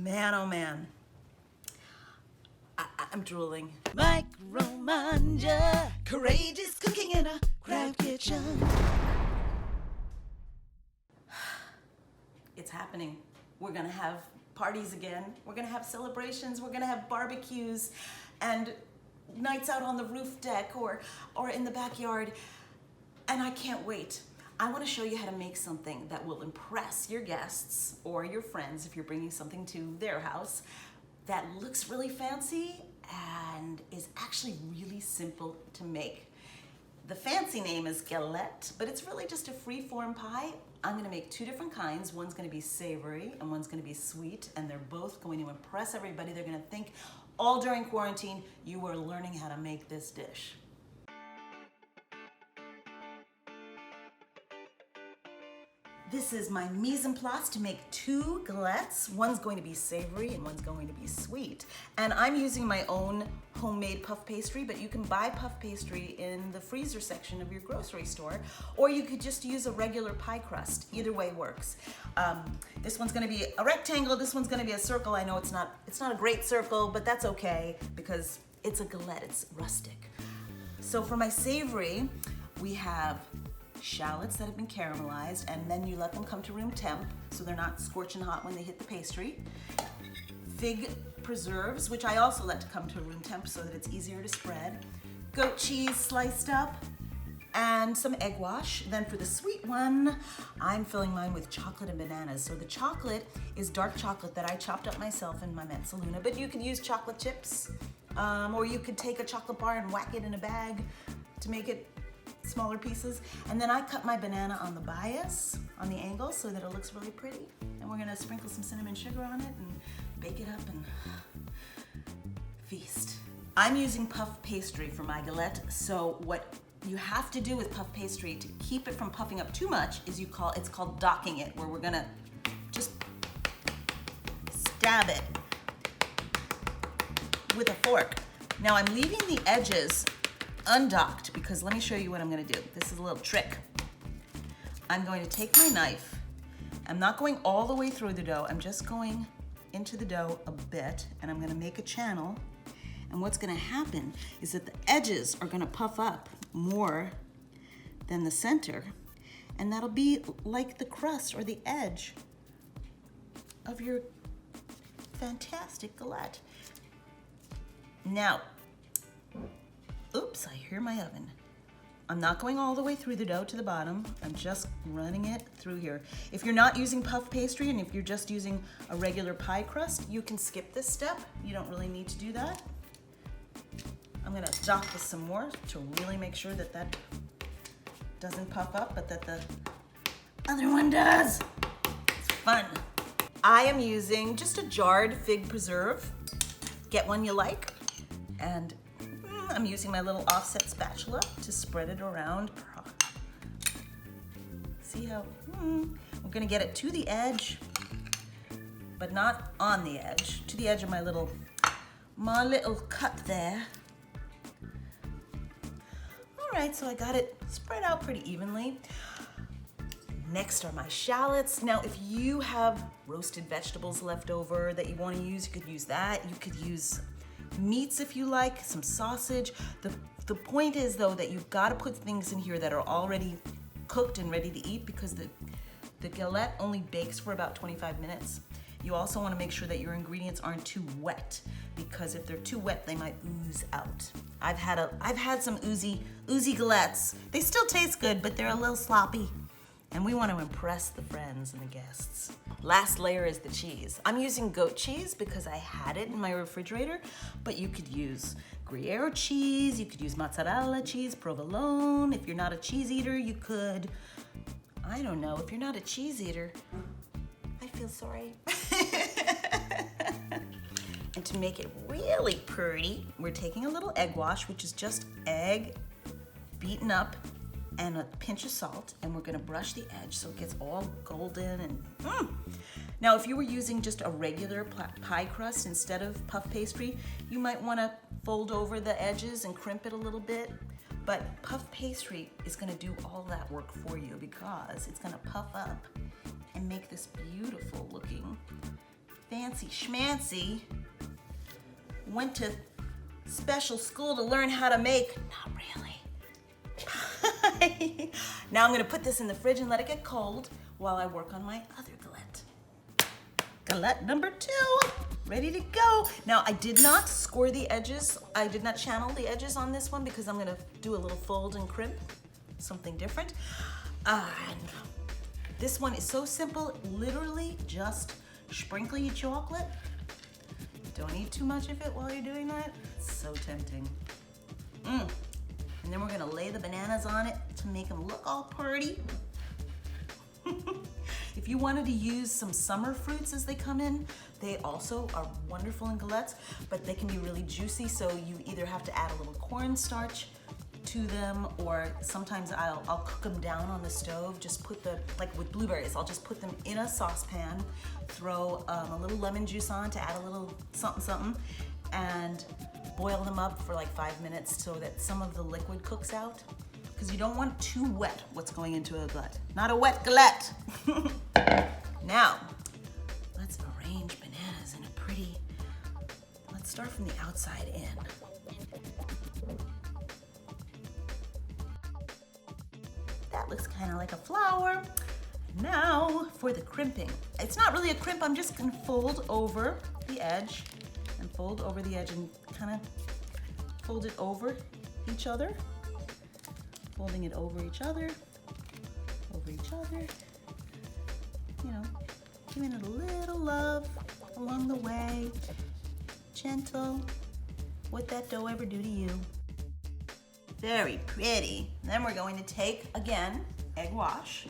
Man, oh man. I'm drooling. Micromanja, courageous cooking in a crowd kitchen. It's happening. We're gonna have parties again. We're gonna have celebrations. We're gonna have barbecues and nights out on the roof deck or in the backyard. And I can't wait. I want to show you how to make something that will impress your guests or your friends if you're bringing something to their house that looks really fancy and is actually really simple to make. The fancy name is Galette, but it's really just a free-form pie. I'm gonna make two different kinds. One's gonna be savory and one's gonna be sweet, and they're both going to impress everybody. They're gonna think all during quarantine you were learning how to make this dish. This is my mise en place to make two galettes. One's going to be savory and one's going to be sweet. And I'm using my own homemade puff pastry, but you can buy puff pastry in the freezer section of your grocery store, or you could just use a regular pie crust. Either way works. This one's gonna be a rectangle, this one's gonna be a circle. I know it's not a great circle, but that's okay because it's a galette, it's rustic. So for my savory, we have shallots that have been caramelized, and then you let them come to room temp so they're not scorching hot when they hit the pastry. Fig preserves, which I also let to come to room temp so that it's easier to spread. Goat cheese sliced up, and some egg wash. Then for the sweet one, I'm filling mine with chocolate and bananas. So the chocolate is dark chocolate that I chopped up myself in my Mezzaluna, but you could use chocolate chips, or you could take a chocolate bar and whack it in a bag to make it smaller pieces. And then I cut my banana on the bias, on the angle, so that it looks really pretty. And we're gonna sprinkle some cinnamon sugar on it and bake it up and feast. I'm using puff pastry for my galette, so what you have to do with puff pastry to keep it from puffing up too much is it's called docking it, where we're gonna just stab it with a fork. Now I'm leaving the edges undocked because let me show you what I'm gonna do. This is a little trick. I'm going to take my knife. I'm not going all the way through the dough. I'm just going into the dough a bit, and I'm gonna make a channel. And what's gonna happen is that the edges are gonna puff up more than the center, and that'll be like the crust or the edge of your fantastic galette. Now, oops, I hear my oven. I'm not going all the way through the dough to the bottom. I'm just running it through here. If you're not using puff pastry and if you're just using a regular pie crust, you can skip this step. You don't really need to do that. I'm gonna dock this some more to really make sure that that doesn't puff up, but that the other one does. It's fun. I am using just a jarred fig preserve. Get one you like. And I'm using my little offset spatula to spread it around. See how, we're gonna get it to the edge, but not on the edge, to the edge of my little cut there. All right, so I got it spread out pretty evenly. Next are my shallots. Now, if you have roasted vegetables left over that you wanna use, you could use that. You could use meats if you like, some sausage. The point is though that you've got to put things in here that are already cooked and ready to eat because the galette only bakes for about 25 minutes. You also want to make sure that your ingredients aren't too wet because if they're too wet, they might ooze out. I've had some oozy galettes. They still taste good, but they're a little sloppy. And we want to impress the friends and the guests. Last layer is the cheese. I'm using goat cheese because I had it in my refrigerator, but you could use Gruyere cheese, you could use mozzarella cheese, provolone. If you're not a cheese eater, you could, I don't know, if you're not a cheese eater, I feel sorry. And to make it really pretty, we're taking a little egg wash, which is just egg beaten up, and a pinch of salt, and we're gonna brush the edge so it gets all golden and Now, if you were using just a regular pie crust instead of puff pastry, you might wanna fold over the edges and crimp it a little bit, but puff pastry is gonna do all that work for you because it's gonna puff up and make this beautiful looking fancy schmancy, went to special school to learn how to make, not really, pie. Now I'm gonna put this in the fridge and let it get cold while I work on my other galette. Galette number 2, ready to go. Now I did not score the edges. I did not channel the edges on this one because I'm gonna do a little fold and crimp, something different. And this one is so simple, literally just sprinkle your chocolate. Don't eat too much of it while you're doing that. It's so tempting. And then we're gonna lay the bananas on it to make them look all pretty. If you wanted to use some summer fruits as they come in, they also are wonderful in galettes, but they can be really juicy, so you either have to add a little cornstarch to them, or sometimes I'll cook them down on the stove. Just put like with blueberries, I'll just put them in a saucepan, throw a little lemon juice on to add a little something, and boil them up for like 5 minutes so that some of the liquid cooks out. Because you don't want too wet what's going into a galette. Not a wet galette. Now, let's arrange bananas in a pretty, let's start from the outside in. That looks kind of like a flower. Now for the crimping. It's not really a crimp, I'm just gonna fold over the edge and fold over the edge and kind of fold it over each other. Folding it over each other, you know, giving it a little love along the way, gentle. What that dough ever do to you? Very pretty. Then we're going to take, again, egg wash.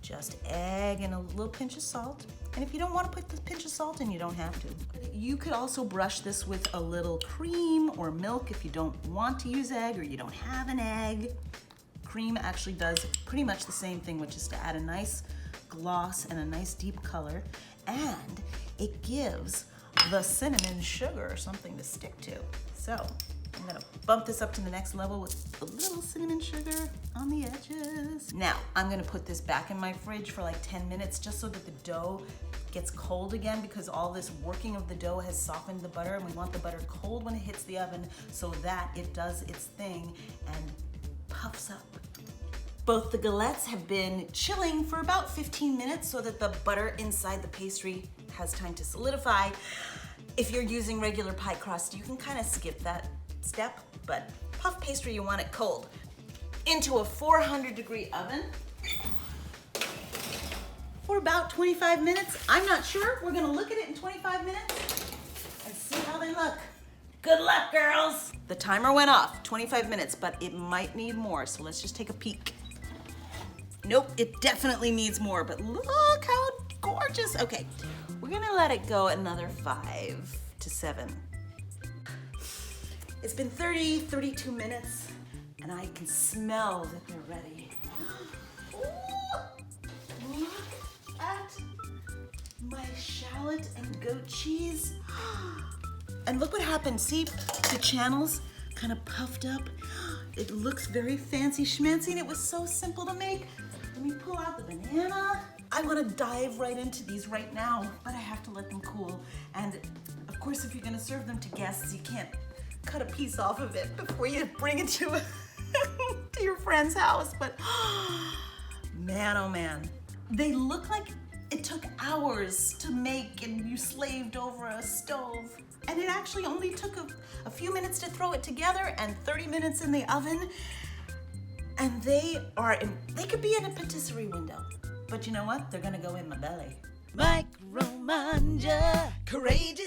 Just egg and a little pinch of salt. And if you don't want to put the pinch of salt in, you don't have to. You could also brush this with a little cream or milk if you don't want to use egg or you don't have an egg. Cream actually does pretty much the same thing, which is to add a nice gloss and a nice deep color. And it gives the cinnamon sugar something to stick to. So I'm gonna bump this up to the next level with a little cinnamon sugar on the edges. Now, I'm gonna put this back in my fridge for like 10 minutes just so that the dough gets cold again, because all this working of the dough has softened the butter, and we want the butter cold when it hits the oven so that it does its thing and puffs up. Both the galettes have been chilling for about 15 minutes so that the butter inside the pastry has time to solidify. If you're using regular pie crust, you can kind of skip that step, but puff pastry, you want it cold. Into a 400-degree oven for about 25 minutes. I'm not sure. We're gonna look at it in 25 minutes and see how they look. Good luck, girls. The timer went off, 25 minutes, but it might need more, so let's just take a peek. Nope, it definitely needs more, but look how gorgeous. Okay, we're gonna let it go another 5 to 7. It's been 32 minutes, and I can smell that they're ready. Ooh, look at my shallot and goat cheese. And look what happened. See, the channels kind of puffed up. It looks very fancy schmancy, and it was so simple to make. Let me pull out the banana. I want to dive right into these right now, but I have to let them cool. And of course, if you're gonna serve them to guests, you can't cut a piece off of it before you bring it to, to your friend's house. But man, oh man. They look like it took hours to make and you slaved over a stove. And it actually only took a few minutes to throw it together and 30 minutes in the oven. And they could be in a patisserie window. But you know what? They're gonna go in my belly. Micromanja, courageous